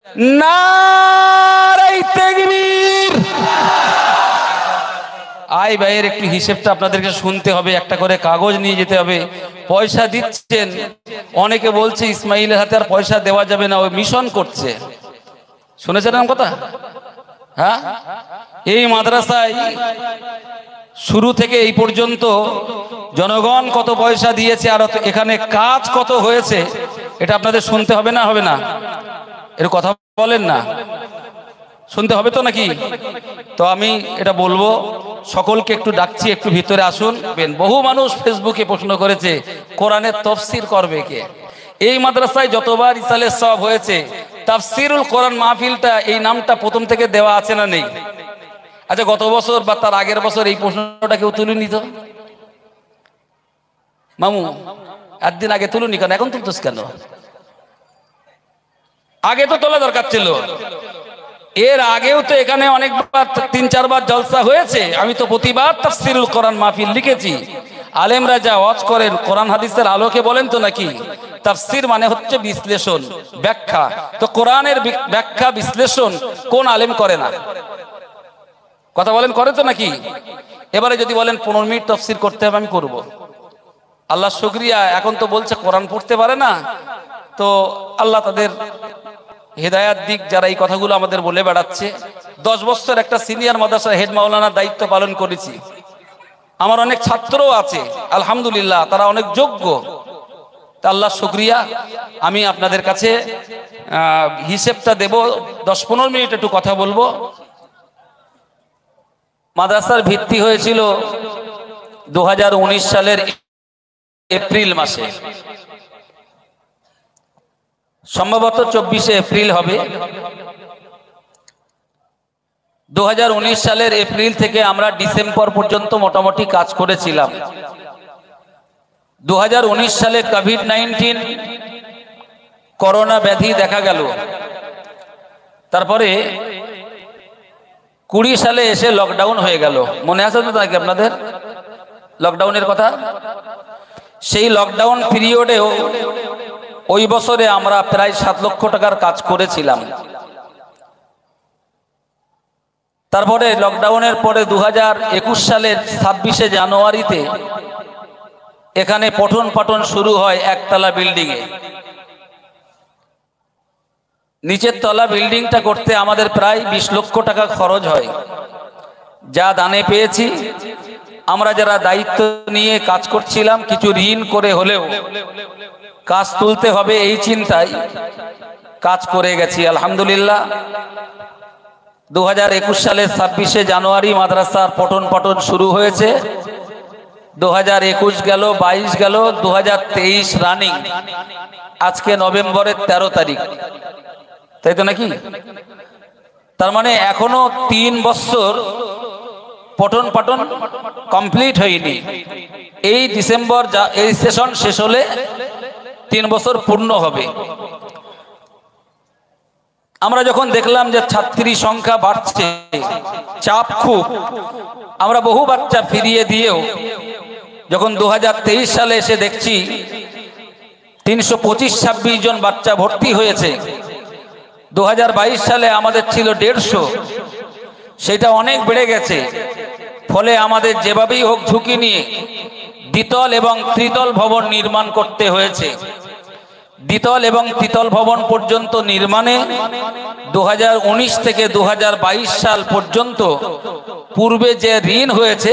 নারায়ে তাকবীর। আয় ভাইয়ের একটু হিসেবটা আপনাদেরকে শুনতে হবে, একটা করে কাগজ নিয়ে যেতে হবে। পয়সা দিচ্ছেন, অনেকে বলছে ইসমাইলের হাতে আর পয়সা দেওয়া যাবে না, ওই মিশন করছে। শুনেছেন এরকম কথা? হ্যাঁ, এই মাদ্রাসায় শুরু থেকে এই পর্যন্ত জনগণ কত পয়সা দিয়েছে আর এখানে কাজ কত হয়েছে, এটা আপনাদের শুনতে হবে না? হবে না? এর কথা বলেন না, শুনতে হবে তো নাকি? তো আমি এটা বলবো, সকলকে একটু ডাকছি, একটু ভিতরে আসুন। বহু মানুষ ফেসবুকে প্রশ্ন করেছে কোরআনের তাফসীর করবে কে। এই মাদ্রাসায় যতবার ইসালে সওয়াব হয়েছে, তাফসীরুল কোরআন মাহফিলটা এই নামটা প্রথম থেকে দেওয়া আছে না নেই? আচ্ছা, গত বছর বা তার আগের বছর এই প্রশ্নটা কেউ তুলে নিত? মামু একদিন আগে তুলুনি কেন, এখন তুলতোস কেন? আগে তো তোলা দরকার ছিল। এর আগেও তো এখানে অনেকবার ৩-৪ বার জলসা হয়েছে। আমি তো প্রতিবার তাফসীরুল কোরআন মাহফিল লিখেছি। আলেমরা যা ওয়াজ করেন কোরআন হাদিসের আলোকে বলেন তো নাকি? তাফসীর মানে হচ্ছে বিশ্লেষণ, ব্যাখ্যা। তো কোরআনের ব্যাখ্যা বিশ্লেষণ কোন আলেম করে না? কথা বলেন, করে তো নাকি? এবারে যদি বলেন 15 মিনিট তাফসীর করতে হবে, আমি করব। আল্লাহ শুকরিয়া, এখন তো বলছে কোরআন পড়তে পারে না, তো আল্লাহ তাদের হেদায়াত দিক, যারা এই কথাগুলো আমাদের বলে বেড়াচ্ছে। 10 বছর একটা সিনিয়র মাদ্রাসার হেড মাওলানার দায়িত্ব পালন করেছি। আমার অনেক ছাত্রও আছে, আলহামদুলিল্লাহ, তারা অনেক যোগ্য। তা আল্লাহ শুকরিয়া। আমি আপনাদের কাছে হিসেবটা দেব, 10-15 মিনিট একটু কথা বলবো। মাদ্রাসার ভিত্তি হয়েছিল 2019 সালের এপ্রিল মাসে, সম্ভবত 24শে এপ্রিল হবে। 2019 সালের এপ্রিল থেকে আমরা ডিসেম্বর পর্যন্ত মোটামুটি কাজ করেছিলাম। 2019 সালে কোভিড-19 করোনা ব্যাধি দেখা গেল। তারপরে 20 সালে এসে লকডাউন হয়ে গেল। মনে আছে তো নাকি আপনাদের লকডাউনের কথা? সেই লকডাউন পিরিয়ডেও ওই বছরে আমরা প্রায় 7 লক্ষ টাকার কাজ করেছিলাম। তারপরে লকডাউনের পরে 2021 সালের 26শে জানুয়ারিতে এখানে পঠন পাঠন শুরু হয় একতলা বিল্ডিংয়ে। নিচের তলা বিল্ডিংটা করতে আমাদের প্রায় 20 লক্ষ টাকা খরচ হয়। যা দানে পেয়েছি, আমরা যারা দায়িত্ব নিয়ে কাজ করছিলাম, কিছু ঋণ করে হলেও কাজ তুলতে হবে এই চিন্তায় কাজ করে গেছি, আলহামদুলিল্লাহ। 2021 সালের 26শে জানুয়ারি মাদ্রাসার পঠন পাঠন শুরু হয়েছে। 2021 গেল, 22 গেল, 2023 রানিং। আজকে নভেম্বরের 13 তারিখ, তাই তো নাকি? তার মানে এখনো 3 বছর পঠন পাঠন কমপ্লিট হয়নি। এই ডিসেম্বর এই সেশন শেষ হলে 3 বছর পূর্ণ হবে। আমরা যখন দেখলাম যে ছাত্রী সংখ্যা বাড়ছে, চাপ খুব, আমরা বহু বাচ্চা ফিরিয়ে দিয়েও যখন 2023 সালে এসে দেখছি 325-26 জন বাচ্চা ভর্তি হয়েছে। 2022 সালে আমাদের ছিল 150, সেটা অনেক বেড়ে গেছে। ফলে আমাদের যেভাবেই হোক ঝুঁকি নিয়ে দ্বিতল এবং ত্রিতল ভবন নির্মাণ করতে হয়েছে। দ্বিতল এবং ত্রিতল ভবন পর্যন্ত নির্মাণে 2019 থেকে 2022 সাল পর্যন্ত পূর্বে যে ঋণ হয়েছে,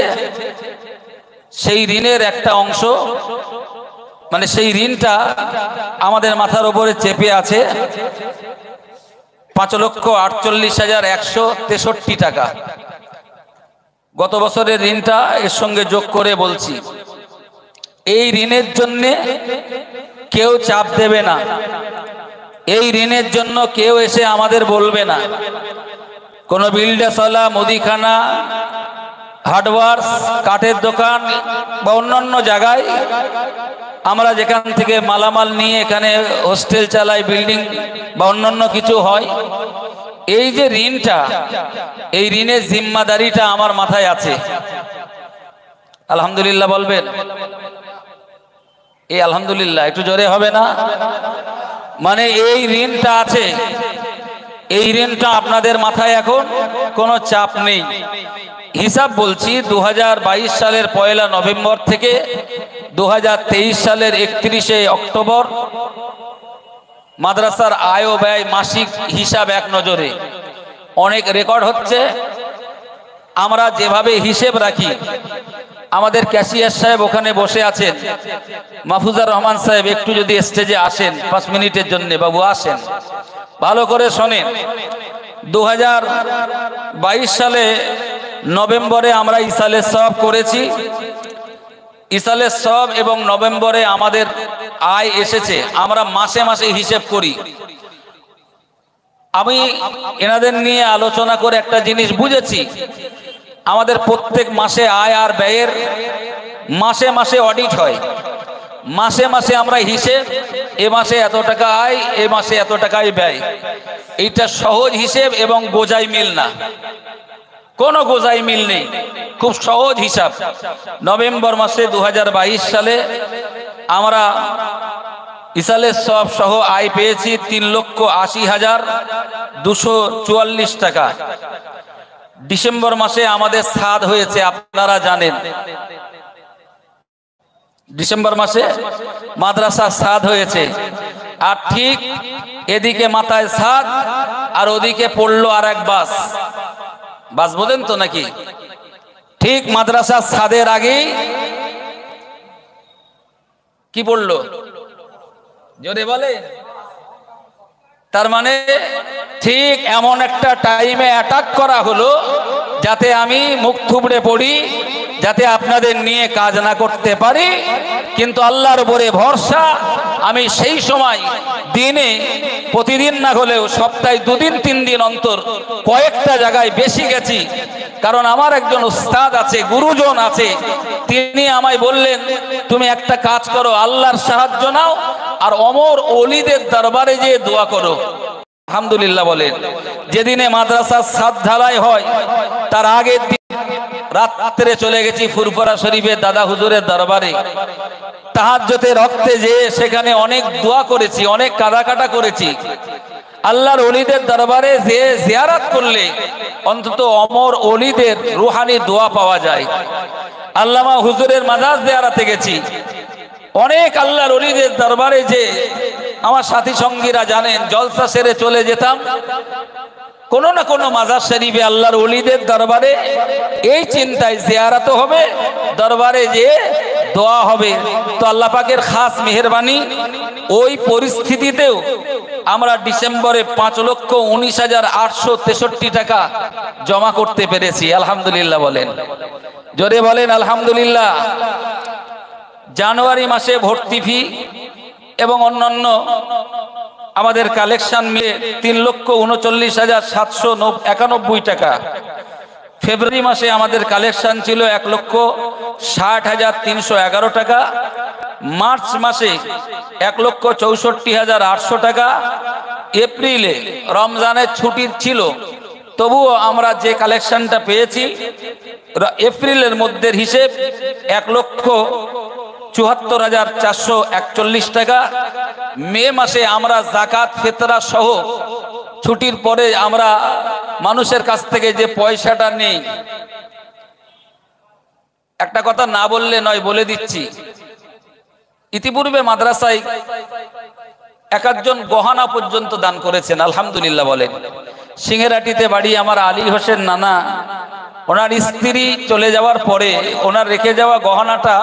সেই ঋণের একটা অংশ, মানে সেই ঋণটা আমাদের মাথার উপরে চেপে আছে 5,48,163 টাকা। গত বছরের ঋণটা এর সঙ্গে যোগ করে বলছি। এই ঋণের জন্য কেউ চাপ দেবে না, এই ঋণের জন্য কেউ এসে আমাদের বলবে না। কোনো বিল্ডারওয়ালা, মুদিখানা, হার্ডওয়্যার্স, কাঠের দোকান বা অন্যান্য জায়গায় আমরা যেখান থেকে মালামাল নিয়ে এখানে হোস্টেল চালাই, বিল্ডিং বা অন্যান্য কিছু হয়, এই যে ঋণটা, এই ঋণের জিম্মাদারিটা আমার মাথায় আছে। আলহামদুলিল্লাহ বলবেন? এই আলহামদুলিল্লাহ একটু জোরে হবে না? মানে এই ঋণটা আছে, এই ঋণটা আপনাদের মাথায় এখন কোনো চাপ নেই। হিসাব বলছি 2022 সালের 1 নভেম্বর থেকে 2023 সালের 31 অক্টোবর মাদ্রাসার আয় ও ব্যয় মাসিক হিসাব এক নজরে অনেক রেকর্ড হচ্ছে। আমরা যেভাবে হিসেব রাখি, আমাদের ক্যাশিয়ার সাহেব ওখানে বসে আছেন, মাহফুজার রহমান সাহেব একটু যদি স্টেজে আসেন 5 মিনিটের জন্য, বাবু আসেন, ভালো করে শোনেন। 2022 সালে নভেম্বরে আমরা ইসালের সওয়াব করেছি। ইসালের সওয়াব এবং নভেম্বরে আমাদের আয় এসেছে। আমরা মাসে মাসে হিসেব করি। আমি এনাদের নিয়ে আলোচনা করে একটা জিনিস বুঝেছি, আমাদের প্রত্যেক মাসে আয় আর ব্যয়ের মাসে মাসে অডিট হয়। মাসে মাসে আমরা হিসেব, এ মাসে এত টাকা আয়, এ মাসে এত টাকাই ব্যয়। এইটা সহজ হিসেব এবং গোজাই মিল না, কোনো গোজাই মিল নেই, খুব সহজ হিসাব। নভেম্বর মাসে 2022 সালে আমরা ইসালের সওয়াব সহ আয় পেয়েছি 3,80,244 টাকা। ডিসেম্বর মাসে আমাদের সাদ হয়েছে, আপনারা জানেন, ডিসেম্বর মাসে মাদ্রাসা সাদ হয়েছে। আর ঠিক এদিকে মাথায় সাদ আর ওদিকে পড়লো আর এক বাস, বাস বোঝেন তো নাকি? ঠিক মাদ্রাসা সাদের আগেই কি পড়লো, জোরে বলে। তার মানে ঠিক এমন একটা টাইমে অ্যাটাক করা হলো যাতে আমি মুখ থুবড়ে পড়ি, যাতে আপনাদের নিয়ে কাজ না করতে পারি। কিন্তু আল্লাহর উপরে ভরসা, আমি সেই সময় দিনে প্রতিদিন না হলেও সপ্তাহে 2 দিন 3 দিন অন্তর কয়েকটা জায়গায় বেশি গেছি। কারণ আমার একজন উস্তাদ আছে, গুরুজন আছে, তিনি আমায় বললেন তুমি একটা কাজ করো, আল্লাহর সাহায্য নাও আর অমর ওলিদের দরবারে যেয়ে দোয়া করো। আলহামদুলিল্লাহ বলেন, যেদিনে মাদ্রাসার ছাদ ঢালাই হয় তার আগের দিন রাত্রে চলে গেছি ফুরফুরা শরীফের দাদা হুজুরের দরবারে। তাহাজ্জুদে রক্তে যেয়ে সেখানে অনেক দোয়া করেছি, অনেক কাঁদাকাটা করেছি। আল্লাহর ওলিদের দরবারে যে জিয়ারত করলে অন্তত অমর ওলিদের রুহানি দোয়া পাওয়া যায়। আল্লামা হুজুরের মাজার জিয়ারতে গেছি। অনেক আল্লাহর ওলিদের দরবারে যে আমার সাথী সঙ্গীরা জানেন, জলসা সেরে চলে যেতাম কোনো না কোনো মাজার শরীফে আল্লাহর ওলিদের দরবারে, এই চিন্তায় জিয়ারত হবে, দরবারে যে দোয়া হবে। তো আল্লাহ পাকের খাস মেহেরবানি, ওই পরিস্থিতিতেও আমরা ডিসেম্বরে 5,19,863 টাকা জমা করতে পেরেছি। আলহামদুলিল্লাহ বলেন, জোরে বলেন আলহামদুলিল্লাহ। জানুয়ারি মাসে ভর্তি ফি এবং অন্যান্য আমাদের কালেকশন মিলে 3,39,791 টাকা। ফেব্রুয়ারি মাসে আমাদের কালেকশন ছিল 1,60,311 টাকা। মার্চ মাসে 1,64,800 টাকা। এপ্রিলে রমজানের ছুটি ছিল, তবুও আমরা যে কালেকশনটা পেয়েছি এপ্রিলের মধ্যে হিসেব 1,74,441 টাকা। মে মাসে আমরা যাকাত ফিতরা সহ ছুটির পরে আমরা মানুষের কাছ থেকে যে পয়সাটা নেই, একটা কথা না বললে নয়, বলে দিচ্ছি। ইতিপূর্বে মাদ্রাসায় এক একজন গহনা পর্যন্ত দান করেছেন। আলহামদুলিল্লাহ বলেন। সিংহেরাটিতে বাড়ি আমার আলী হোসেন নানা, ওনার স্ত্রী চলে যাওয়ার পরে ওনার রেখে যাওয়া গহনাটা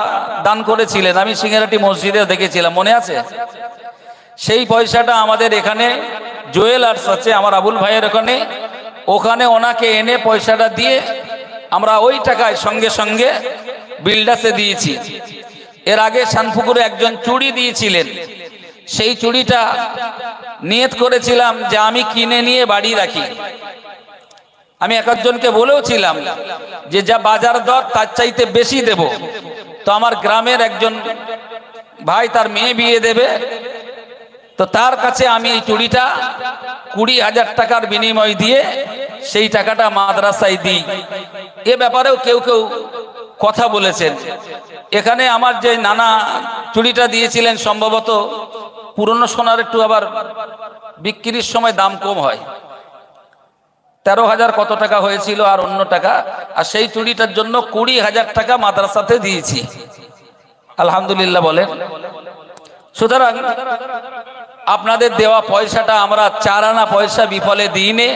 দান করেছিলেন। আমি সিংহেরাটি মসজিদে দেখেছিলাম, মনে আছে? সেই পয়সাটা আমাদের এখানে জুয়েলার্স আছে আমার আবুল ভাইয়ের ওখানে ওনাকে এনে পয়সাটা দিয়ে আমরা ওই টাকায় সঙ্গে সঙ্গে বিল্ডাসে দিয়েছি। এর আগে শানপুকুরে একজন চুড়ি দিয়েছিলেন, সেই চুড়িটা নিয়ত করেছিলাম যে আমি কিনে নিয়ে বাড়ি রাখি। আমি একজনকে বলেওছিলাম যে যা বাজার দর তার চাইতে বেশি দেব। তো আমার গ্রামের একজন ভাই তার মেয়ে বিয়ে দেবে, তো তার কাছে আমি এই চুড়িটা 20,000 টাকার বিনিময় দিয়ে সেই টাকাটা মাদ্রাসায় দিই। এ ব্যাপারেও কেউ কেউ কথা বলেছেন। এখানে আমার যে নানা চুড়িটা দিয়েছিলেন, সম্ভবত পুরনো সোনার একটু আবার বিক্রির সময় দাম কম হয়, 13,000 কত টাকা হয়েছিল আর অন্য টাকা, আর সেই চুড়িটার জন্য 20,000 টাকা মাদ্রাসাতে দিয়েছি। আলহামদুলিল্লাহ বলেন। সুতরাং আপনাদের দেওয়া পয়সাটা আমরা 4 আনা পয়সা বিফলে দিইনি।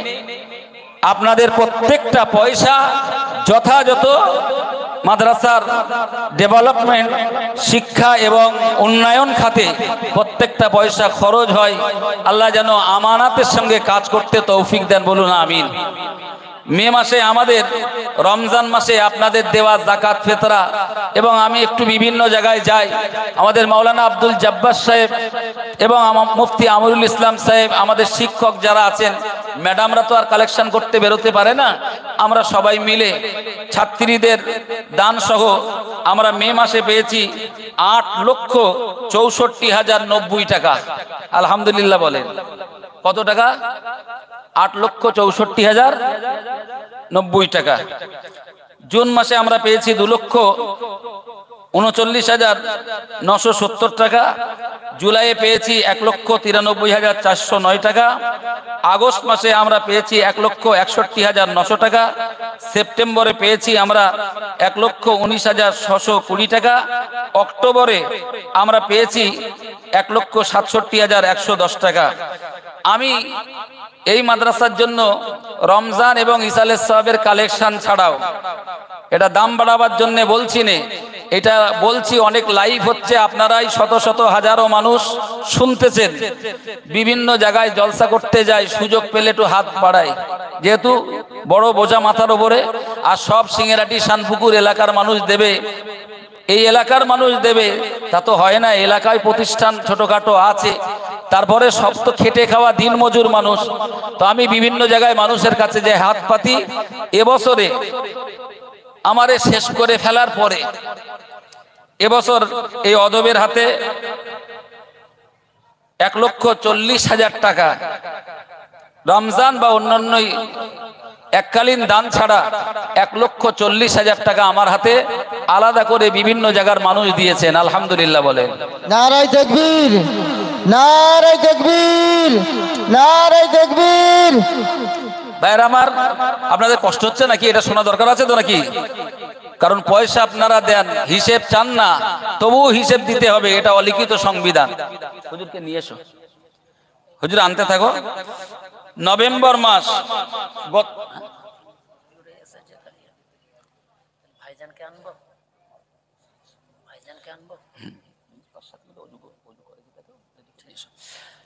আপনাদের প্রত্যেকটা পয়সা যথাযথ মাদ্রাসার ডেভেলপমেন্ট, শিক্ষা এবং উন্নয়ন খাতে প্রত্যেকটা পয়সা খরচ হয়। আল্লাহ যেন আমানাতের সঙ্গে কাজ করতে তৌফিক দেন, বলুন আমিন। মে মাসে আমাদের রমজান মাসে আপনাদের দেওয়া যাকাত ফিতরা, এবং আমি একটু বিভিন্ন জায়গায় যাই, আমাদের মাওলানা আব্দুল জব্বার সাহেব এবং মুফতি আমরুল ইসলাম সাহেব, আমাদের শিক্ষক যারা আছেন, ম্যাডামরা তো আর কালেকশন করতে বেরোতে পারে না, আমরা সবাই মিলে ছাত্রীদের দান সহ আমরা মে মাসে পেয়েছি 8,64,090 টাকা। আলহামদুলিল্লাহ বলেন। কত টাকা? 8,64,090 টাকা। জুন মাসে আমরা পেয়েছি 2,39,970 টাকা। জুলাইয়ে পেয়েছি 1,93,409 টাকা। আগস্ট মাসে আমরা পেয়েছি 1,61,900 টাকা। সেপ্টেম্বরে পেয়েছি আমরা 1,19,620 টাকা। অক্টোবরে আমরা পেয়েছি 1,67,110 টাকা। আমি এই মাদ্রাসার জন্য রমজান এবং ইসালের সাহাবের কালেকশন ছাড়াও, এটা দাম বাড়াবার জন্য বলছি না, এটা বলছি অনেক লাইভ হচ্ছে, আপনারাই শত শত হাজারো মানুষ শুনতেছেন। বিভিন্ন জায়গায় জলসা করতে যায়, সুযোগ পেলে একটু হাত বাড়ায়, যেহেতু বড় বোঝা মাথার ওপরে, আর সব সিঙ্গেরাটি শানপুকুর এলাকার মানুষ দেবে, এই এলাকার মানুষ দেবে তা তো হয় না। এলাকায় প্রতিষ্ঠান ছোটখাটো আছে, তারপরে সব তো খেটে খাওয়া দিনমজুর মানুষ। তো আমি বিভিন্ন জায়গায় মানুষের কাছে যে হাত পাতি, এবছরে আমারে শেষ করে ফেলার পরে এবছর এই অদবের হাতে 1,40,000 টাকা রমজান বা অন্যান্য এককালীন দান ছাড়া 1,40,000 টাকা আমার হাতে আলাদা করে বিভিন্ন জায়গার মানুষ দিয়েছেন। আলহামদুলিল্লাহ বলেন। নারায়ে তাকবীর, নারায়ে তাকবীর, নারায়ে তাকবীর। ভাইরা আমার, আপনাদের কষ্ট হচ্ছে নাকি? এটা শোনা দরকার আছে তো নাকি? কারণ পয়সা আপনারা দেন, হিসেব চান না, তবুও হিসেব দিতে হবে, এটা অলিখিত সংবিধান। হুজুরকে নিয়ে এসো, হুজুর আনতে থাকো। নভেম্বর মাস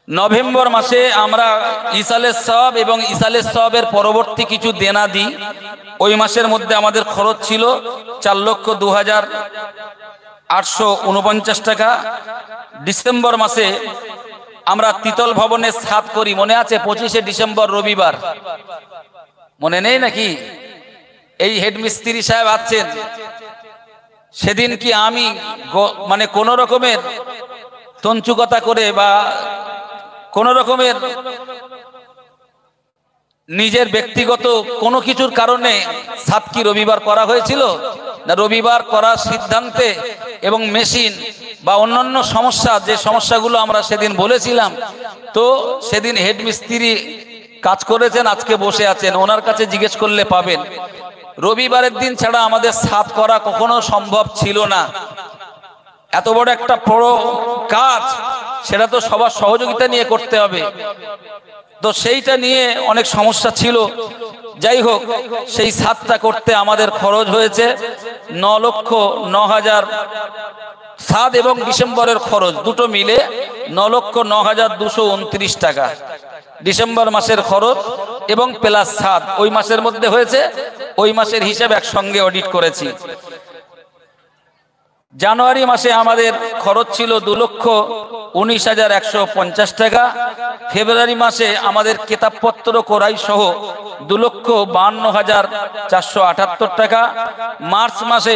নভেম্বর মাসে আমরা ইসালের সওয়াব এবং ইসালের সওয়াবের পরবর্তী কিছু দেনা দিই। ওই মাসের মধ্যে আমাদের খরচ ছিল 4,02,849 টাকা। ডিসেম্বর মাসে আমরা তিতল ভবনে ছাদ করি, মনে আছে? 25শে ডিসেম্বর রবিবার, মনে নেই নাকি? এই হেডমিস্ত্রি সাহেব আছেন, সেদিন কি আমি মানে কোন রকমের তঞ্চুকতা করে বা কোন রকমের নিজের ব্যক্তিগত কোনো কিছুর কারণে ছাদ কি রবিবার করা হয়েছিল না? রবিবার করার সিদ্ধান্তে এবং মেশিন বা অন্যান্য সমস্যা, যে সমস্যাগুলো আমরা সেদিন বলেছিলাম, তো সেদিন হেডমিস্ত্রি কাজ করেছেন, আজকে বসে আছেন, ওনার কাছে জিজ্ঞেস করলে পাবেন। রবিবারের দিন ছাড়া আমাদের ছাদ করা কখনো সম্ভব ছিল না। এত বড় একটা বড় কাজ, সেটা তো সবার সহযোগিতা নিয়ে করতে হবে, তো সেইটা নিয়ে অনেক সমস্যা ছিল। যাই হোক, সেই ছাদটা করতে আমাদের খরচ হয়েছে 9,09,000। ছাদ এবং ডিসেম্বরের খরচ দুটো মিলে 9,09,229 টাকা ডিসেম্বর মাসের খরচ এবং প্লাস ছাদ ওই মাসের মধ্যে হয়েছে। ওই মাসের হিসাব একসঙ্গে অডিট করেছি। জানুয়ারি মাসে আমাদের খরচ ছিল 2,19,150 টাকা। ফেব্রুয়ারি মাসে আমাদের কিতাবপত্র কোরাই সহ 2,52,478 টাকা। মার্চ মাসে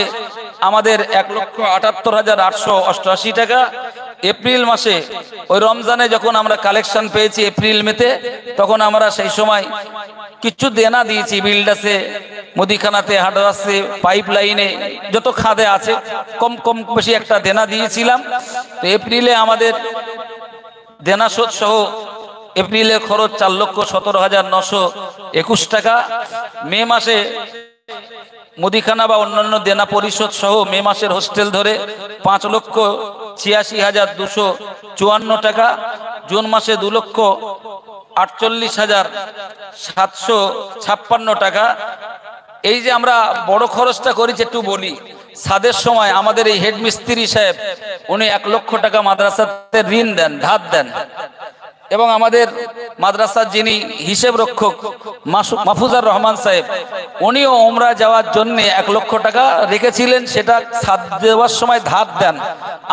আমাদের 1,78,888 টাকা। এপ্রিল মাসে ওই রমজানে যখন আমরা কালেকশন পেয়েছি এপ্রিল মেতে, তখন আমরা সেই সময় কিছু দেনা দিয়েছি, বিল্ডাসে, মুদিখানাতে, হার্ডওয়ার্সে, পাইপ লাইনে, যত খাদে আছে কম কম বেশি একটা দেনা দিয়েছিলাম। তো এপ্রিলে আমাদের দেনা শোধ সহ এপ্রিলের খরচ 4,17,921 টাকা। মে মাসে মুদিখানা বা অন্যান্য দেনা পরিশোধ সহ মে মাসের হোস্টেল ধরে 5,86,254 টাকা। জুন মাসে 2,48,756 টাকা। এই যে আমরা বড় খরচটা করেছি একটু বলি। সাদের সময় আমাদের এই হেড মিস্ত্রি সাহেব উনি 1 লক্ষ টাকা মাদ্রাসাতে ঋণ দেন, ধার দেন। এবং আমাদের মাদ্রাসার যিনি হিসেব রক্ষক মাহফুজার রহমান সাহেব, উনিও ওমরা যাওয়ার জন্য 1 লক্ষ টাকা রেখেছিলেন, সেটা সাদ দেওয়ার সময় ধার দেন।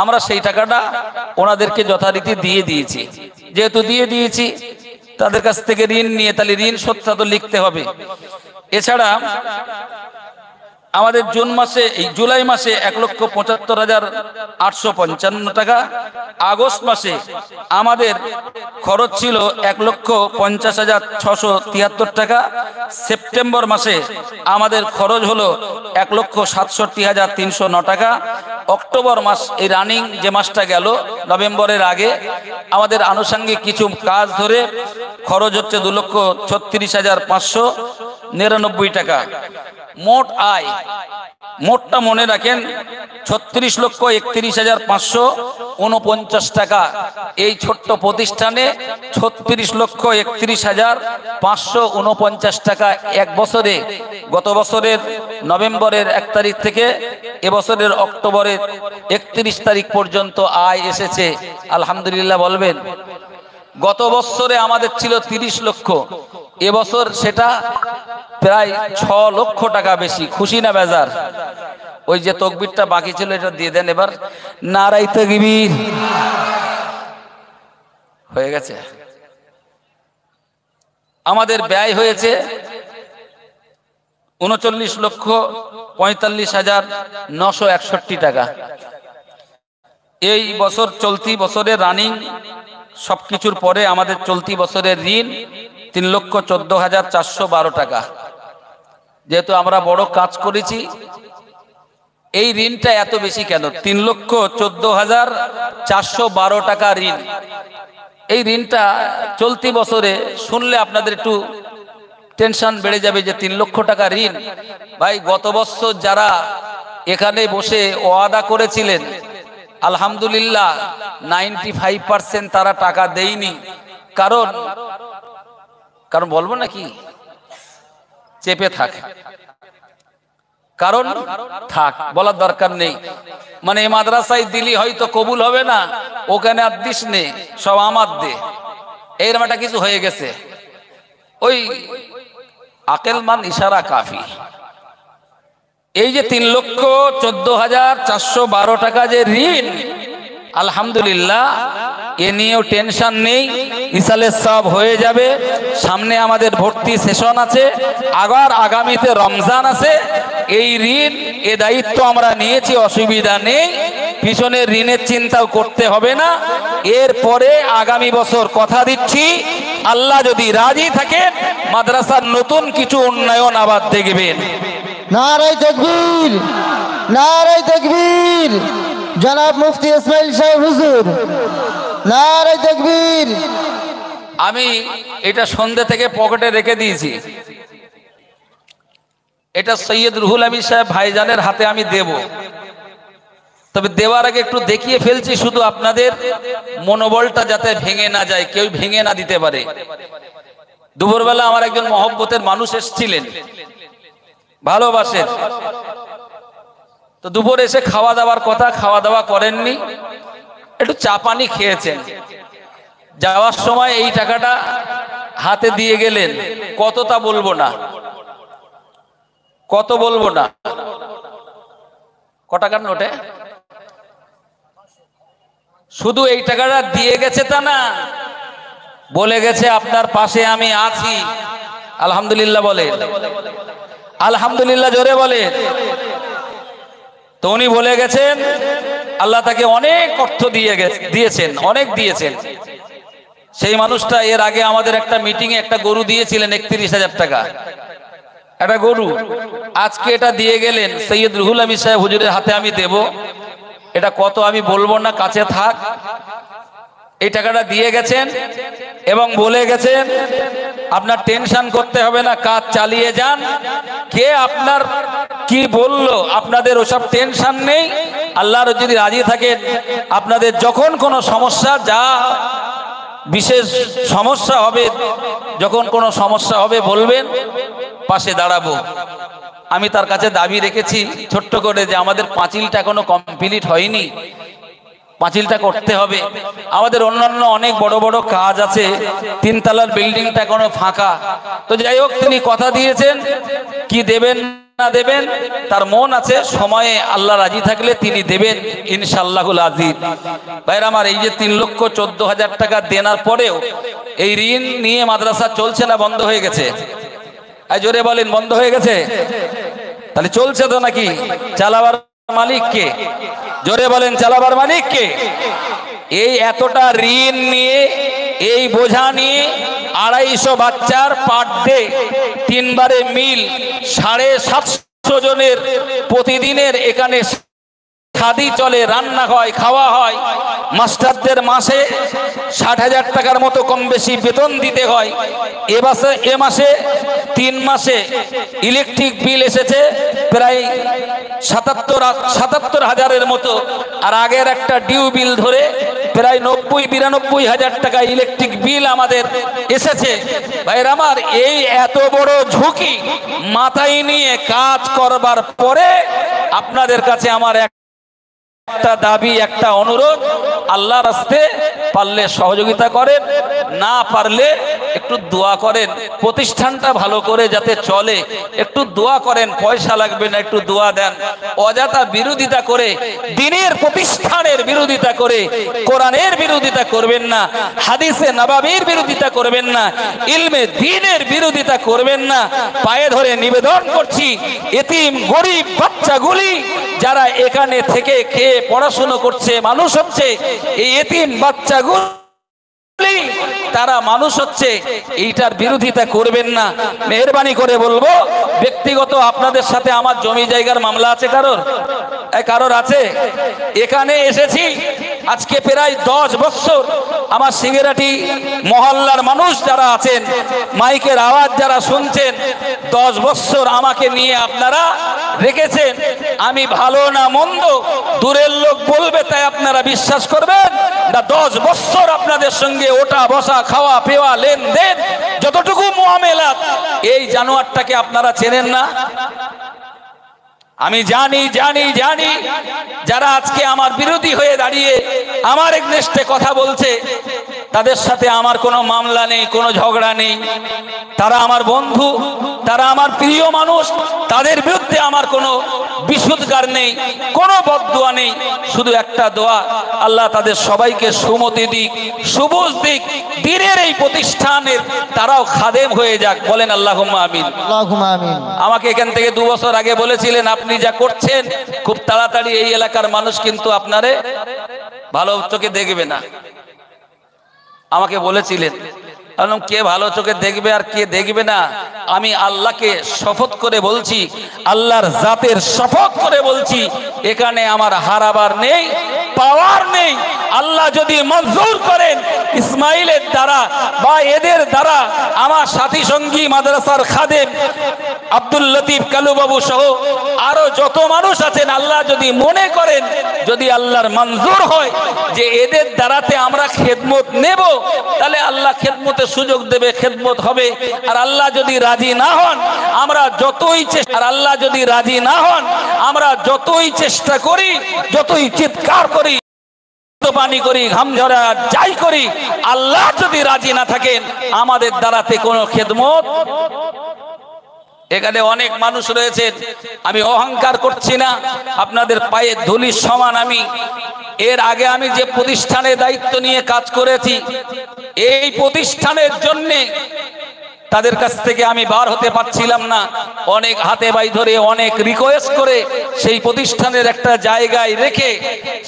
আমরা সেই টাকাটা ওনাদেরকে যথারীতি দিয়ে দিয়েছি। যেহেতু দিয়ে দিয়েছি, তাদের কাছ থেকে ঋণ নিয়ে তাহলে ঋণ শোধটা তো লিখতে হবে। এছাড়া আমাদের জুলাই মাসে 1,75,855 টাকা। আগস্ট মাসে আমাদের খরচ ছিল 1,50,673 টাকা। সেপ্টেম্বর মাসে আমাদের খরচ হলো 1,67,309 টাকা। অক্টোবর মাস, এই রানিং যে মাসটা গেল নভেম্বরের আগে, আমাদের আনুষঙ্গিক কিছু কাজ ধরে খরচ হচ্ছে 2,36,599 টাকা। মোট আয়, মোটটা মনে রাখেন, 36,31,549 টাকা। এই ছোট্ট প্রতিষ্ঠানে 36,31,549 টাকা এক বছরে, গত বছরের নভেম্বরের 1 তারিখ থেকে এবছরের অক্টোবরের 31 তারিখ পর্যন্ত আয় এসেছে। আলহামদুলিল্লাহ বলবেন। গত বছরে আমাদের ছিল 30 লক্ষ, এবছর সেটা প্রায় 6 লক্ষ টাকা বেশি। খুশি না বেজার? ওই যে তাকবীরটা বাকি ছিল এটা দিয়ে দেন এবার। নারাই তাকবীর। হয়ে গেছে। আমাদের ব্যয় হয়েছে 39,45,961 টাকা। এই বছর, চলতি বছরের রানিং সবকিছুর পরে আমাদের চলতি বছরের ঋণ 3,14,412 টাকা। যেহেতু আমরা বড় কাজ করেছি, এই ঋণটা এত বেশি কেন? 3,14,412 টাকা ঋণ। এই ঋণটা চলতি বছরে শুনলে আপনাদের একটু টেনশন বেড়ে যাবে যে 3 লক্ষ টাকা ঋণ। ভাই, গত বছর যারা এখানে বসে ওয়াদা করেছিলেন, আলহামদুলিল্লাহ 95% তারা টাকা দেয়নি। কারণ বলবো নাকি? চেপে থাক, কারণ থাক, বলার দরকার নেই। মানে এই মাদ্রাসায় দিলি হয়তো কবুল হবে না, ওখানে আর দিস নে, সব আমার দে, এইরকম একটা কিছু হয়ে গেছে। ওই আকেলমান ইশারা কাফি। এই যে 3,14,412 টাকা যে ঋণ, আলহামদুলিল্লাহ এ নিয়েও টেনশন নেই, ইসালের সব হয়ে যাবে। সামনে আমাদের ভর্তি সেশন আছে, আগামীতে রমজান আছে। এই ঋণ, এ দায়িত্ব আমরা নিয়েছি, অসুবিধা নেই। পিছনে ঋণের চিন্তাও করতে হবে না। এরপরে আগামী বছর কথা দিচ্ছি, আল্লাহ যদি রাজি থাকে, মাদ্রাসার নতুন কিছু উন্নয়ন আবার দেখবেন। নারাই তাকবীর, নারাই তাকবীর। জনাব মুফতি ইসমাইল সাহেব হুজুর, নারাই তাকবীর। আমি এটা সন্ধ্যে থেকে পকেটে রেখে দিয়েছি। এটা সৈয়দ রুহুল আমিন সাহেব ভাইজানের হাতে আমি দেব। তবে দেওয়ার আগে একটু দেখিয়ে ফেলছি, শুধু আপনাদের মনোবলটা যাতে ভেঙে না যায়, কেউ ভেঙে না দিতে পারে। দুপুরবেলা আমার একজন মহব্বতের মানুষ এসেছিলেন, ভালোবাসেন। তো দুপুর এসে খাওয়া দাওয়ার কথা, খাওয়া দাওয়া করেননি, একটু চা পানি খেয়েছেন। যাওয়ার সময় এই টাকাটা হাতে দিয়ে গেলেন। কত তা বলবো না, কত বলবো না। ক টাকার নোটে? শুধু এই টাকাটা দিয়ে গেছে তা না, বলে গেছে আপনার পাশে আমি আছি। আলহামদুলিল্লাহ বলে, আলহামদুলিল্লাহ জোরে বলে। তো উনি বলে গেছেন, আল্লাহ তাকে অনেক অর্থ দিয়েছেন, অনেক দিয়েছেন। সেই মানুষটা এর আগে আমাদের একটা মিটিং এ একটা গরু দিয়েছিলেন 31,000 টাকা, একটা গরু। আজকে এটা দিয়ে গেলেন সৈয়দ রুহুল আমিন সাহেব হুজুরের হাতে আমি দেব। এটা কত আমি বলবো না, কাছে থাক। এই টাকাটা দিয়ে গেছেন এবং বলে গেছেন আপনার টেনশন করতে হবে না, কাজ চালিয়ে যান। কে আপনার কি বললো আপনাদের ওসব টেনশন নেই। আল্লাহর যদি রাজি থাকেন, আপনাদের যখন কোনো সমস্যা, যা বিশেষ সমস্যা হবে, যখন কোনো সমস্যা হবে বলবেন, পাশে দাঁড়াবো। আমি তার কাছে দাবি রেখেছি ছোট্ট করে যে আমাদের পাঁচিলটা এখনো কমপ্লিট হয়নি, পাঁচিলটা করতে হবে। আমাদের অন্যান্য অনেক বড় বড় কাজ আছে, তিনতলার বিল্ডিংটা এখনো ফাঁকা। তো যাই হোক, তিনি কথা দিয়েছেন, কি দেবেন না দেবেন তার মন আছে, সময়ে আল্লাহ রাজি থাকলে তিনি দেবেন ইনশাআল্লাহুল আজিজ। ভাইরা আমার, এই যে 3,14,000 টাকা দেনার পরেও এই ঋণ নিয়ে মাদ্রাসা চলছে না বন্ধ হয়ে গেছে? জোরে বলেন, বন্ধ হয়ে গেছে? তাহলে চলছে তো নাকি? চালাবার মালিক কে? জোরে বলেন, চালাবার মালিক কে? এই এতটা ঋণ নিয়ে, এই বোঝা নিয়ে 250 বাচ্চার পার ডে 3 বারে মিল 750 জনের প্রতিদিনের এখানে খাদি চলে, রান্না হয়, খাওয়া হয়। মাস্টারদের মাসে 60,000 টাকার মতো কম বেশি বেতন দিতে হয়। এ মাসে 3 মাসে ইলেকট্রিক বিল এসেছে প্রায় 77,000-72,000 মতো। আর আগের একটা ডিউ বিল ধরে প্রায় 90-92,000 টাকা ইলেকট্রিক বিল আমাদের এসেছে। ভাইরা আমার, এই এত বড় ঝুঁকি মাথায় নিয়ে কাজ করবার পরে আপনাদের কাছে আমার একটা দাবি, একটা অনুরোধ, আল্লাহর রাস্তে পারলে সহযোগিতা করেন, না পারলে একটু দোয়া করেন, প্রতিষ্ঠানটা ভালো করে যাতে চলে, একটু দোয়া করেন। পয়সা লাগবে না, একটু দোয়া দেন। অযথা বিরোধিতা করে, দ্বীনের প্রতিষ্ঠানের বিরোধিতা করে, কোরআনের বিরোধিতা করবেন না, হাদিসে নববীর বিরোধিতা করবেন না, ইলমে দ্বীনের বিরোধিতা করবেন না। পায়ে ধরে নিবেদন করছি, এতিম গরিব বাচ্চাগুলি যারা এখানে থেকে খেয়ে পড়াশোনা করছে, মানুষ হচ্ছে, এই এতিম বাচ্চাগুলি তারা মানুষ হচ্ছে, এইটার বিরোধিতা করবেন না। মেহেরবানি করে বলবো, ব্যক্তিগত আপনাদের সাথে আমার জমি জায়গার মামলা আছে কারোর? কারোর আছে? এখানে এসেছি আজকে প্রায় 10 বছর। আমার সিঙ্গেরাটি মহল্লার মানুষ যারা আছেন, মাইকের আওয়াজ যারা শুনছেন, 10 বছর আমাকে নিয়ে আপনারা রেখেছেন। আমি ভালো না মন্দ দূরের লোক বলবে তাই আপনারা বিশ্বাস করবেন না? 10 বছর আপনাদের সঙ্গে ওঠা বসা, খাওয়া পেওয়া, লেনদেন, যতটুকু মুআমেলাত, এই জানোয়ারটাকে আপনারা চেনেন না? আমি জানি জানি জানি যারা আজকে আমার বিরোধী হয়ে দাঁড়িয়ে আমার এগনেস্টে কথা বলছে, তাদের সাথে আমার কোনো মামলা নেই, কোনো ঝগড়া নেই। তারা আমার বন্ধু, তারা আমার প্রিয় মানুষ, তাদের বিরুদ্ধে আমার কোনো বিশুদ্ধগার নেই, কোনো বদদোয়া নেই। শুধু একটা দোয়া, আল্লাহ তাদের সবাইকে সুমতি দিক, সুবুজ দিক, দ্বীনের এই প্রতিষ্ঠানের তারাও খাদেম হয়ে যাক। বলেন আল্লাহুম্মা আমিন। আল্লাহুম্মা আমিন। আমাকে এখান থেকে 2 বছর আগে বলেছিলেন, আপনি যা করছেন খুব তাড়াতাড়ি এই এলাকার মানুষ কিন্তু আপনারে ভালো চোখে দেখবে না। আমাকে বলেছিলেন, কে ভালো চোখে দেখবে আর কে দেখবে না, আমি আল্লাহকে শপথ করে বলছি, আল্লাহর জাতের শপথ করে বলছি, এখানে আমার হারাবার নেই, পাওয়ার নেই। আল্লাহ যদি মঞ্জুর করেন, ইসমাইলের দ্বারা বা এদের দ্বারা আমার সাথী সঙ্গী মাদ্রাসার খাদেম আব্দুল লতিফ কালুবাবু সহ আরো যত মানুষ আছেন, আল্লাহ যদি মনে করেন, যদি আল্লাহর মঞ্জুর হয় যে এদের দ্বারাতে আমরা খেদমত নেব, তাহলে আল্লাহ খেদমতের সুযোগ দেবে, খেদমত হবে। আর আল্লাহ যদি রাজি না হন, আমরা যতই চেষ্টা করি, যতই চিৎকার করি, পানি করি, ঘাম ঝরা যাই করি, আল্লাহ যদি রাজি না থাকেন, আমাদের দ্বারাতে কোনো খেদমত। এখানে অনেক মানুষ রয়েছেন, আমি অহংকার করছি না, আপনাদের পায়ে ধুলির সমান আমি। এর আগে আমি যে প্রতিষ্ঠানে দায়িত্ব নিয়ে কাজ করেছি, এই প্রতিষ্ঠানের জন্য তাদের কাছ থেকে আমি বার হতে পারছিলাম না। অনেক হাতে বাই ধরে অনেক রিকোয়েস্ট করে সেই প্রতিষ্ঠানের একটা জায়গায় রেখে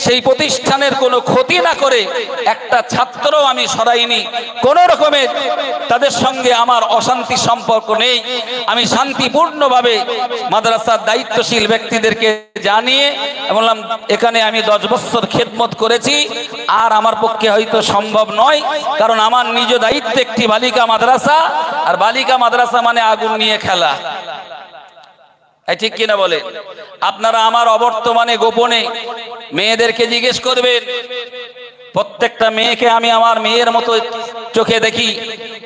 সেই প্রতিষ্ঠানের কোনো ক্ষতি না করে একটা ছাত্র আমি সরাইনি। কোনো রকমের তাদের সঙ্গে আমার অশান্তি সম্পর্ক নেই। আমি শান্তিপূর্ণভাবে মাদ্রাসার দায়িত্বশীল ব্যক্তিদেরকে জানিয়ে বললাম এখানে আমি 10 বছর খেদমত করেছি, আর আমার পক্ষে হয়তো সম্ভব নয়, কারণ আমার নিজ দায়িত্ব একটি বালিকা মাদ্রাসা, আর বালিকা মাদ্রাসা মানে আগুন নিয়ে খেলা। ঠিক কিনা বলে? আপনারা আমার অবর্তমানে গোপনে মেয়েদেরকে জিজ্ঞেস করবেন, প্রত্যেকটা মেয়েকে আমি আমার মেয়ের মতো চোখে দেখি,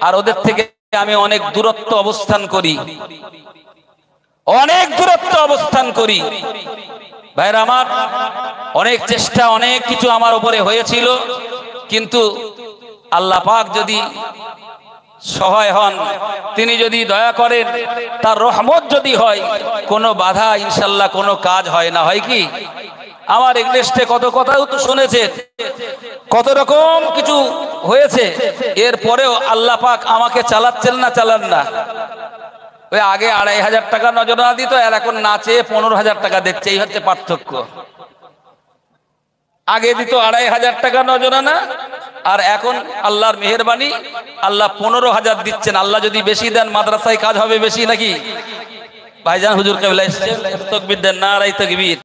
আর ওদের থেকে আমি অনেক দূরত্ব অবস্থান করি, অনেক দূরত্ব অবস্থান করি। ভাইরা আমার, অনেক চেষ্টা অনেক কিছু আমার উপরে হয়েছিল, কিন্তু আল্লাহ পাক যদি সহায় হন, তিনি যদি দয়া করেন, তার রহমত যদি হয়, কোনো বাধা ইনশাল্লাহ কোনো কাজ হয় না। হয় কি? আমার এগনেস্টে কত কথাও তো শুনেছেন, কত রকম কিছু হয়েছে, এরপরেও আল্লাহ পাক আমাকে চালাচ্ছেন না, চালান না। ওই আগে 2500 টাকা নজরানা দিত, আর এখন না চেয়ে 15,000 টাকা দিচ্ছে। এই হচ্ছে পার্থক্য। আগে দিত 2500 টাকা নজরানা, আর এখন আল্লাহর মেহেরবানি আল্লাহ 15,000 দিচ্ছেন। আল্লাহ যদি বেশি দেন মাদ্রাসায় কাজ হবে বেশি নাকি? ভাইজান হুজুর কেবলা এসেছেন, তাকবীর দেন, নারায়ে তাকবীর।